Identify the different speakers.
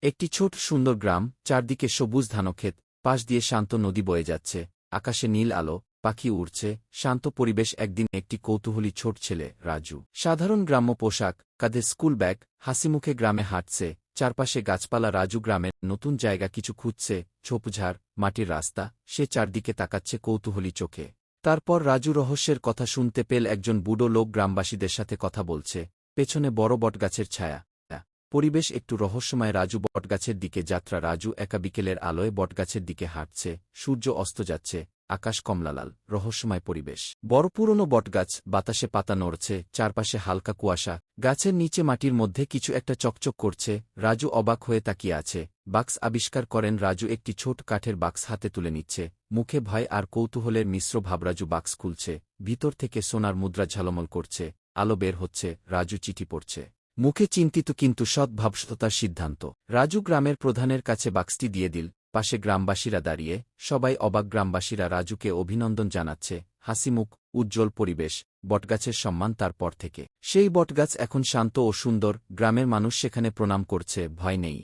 Speaker 1: একটি ছোট সুন্দর গ্রাম, চারদিকে সবুজ ধানক্ষেত, পাশ দিয়ে শান্ত নদী বয়ে যাচ্ছে, আকাশে নীল আলো, পাখি উড়ছে, শান্ত পরিবেশ। একদিন একটি কৌতূহলী ছোট ছেলে, রাজু, সাধারণ গ্রাম্য পোশাক, কাঁধে স্কুল ব্যাগ, হাসিমুখে গ্রামে হাঁটছে, চারপাশে গাছপালা। রাজু গ্রামের নতুন জায়গা কিছু খুঁজছে, ঝোপঝাড়, মাটির রাস্তা। সে চারদিকে তাকাচ্ছে কৌতূহলী চোখে। তারপর রাজু রহস্যের কথা শুনতে পেল। একজন বুড়ো লোক গ্রামবাসীদের সাথে কথা বলছে, পেছনে বড় বটগাছের ছায়া। পরিবেশ একটু রহস্যময়। রাজু বটগাছের দিকে যাত্রা। রাজু একা বিকেলের আলোয় বটগাছের দিকে হাঁটছে, সূর্য অস্ত যাচ্ছে, আকাশ কমলালাল, রহস্যময় পরিবেশ। বড় পুরনো বটগাছ, বাতাসে পাতা নড়ছে, চারপাশে হালকা কুয়াশা। গাছের নিচে মাটির মধ্যে কিছু একটা চকচক করছে। রাজু অবাক হয়ে তাকিয়ে আছে। বাক্স আবিষ্কার করেন রাজু একটি ছোট কাঠের বাক্স হাতে তুলে নিচ্ছে, মুখে ভয় আর কৌতূহলের মিশ্র ভাব। রাজু বাক্স খুলছে, ভিতর থেকে সোনার মুদ্রা ঝলমল করছে, আলো বের হচ্ছে। রাজু চিঠি পড়ছে, মুখে চিন্তিত কিন্তু সৎ ভাবসতার সিদ্ধান্ত। রাজু গ্রামের প্রধানের কাছে বাক্সটি দিয়ে দিল। পাশে গ্রামবাসীরা দাঁড়িয়ে, সবাই অবাক। গ্রামবাসীরা রাজুকে অভিনন্দন জানাচ্ছে, হাসিমুখ, উজ্জ্বল পরিবেশ। বটগাছের সম্মান। তারপর থেকে সেই বটগাছ এখন শান্ত ও সুন্দর। গ্রামের মানুষ সেখানে প্রণাম করছে, ভয় নেই।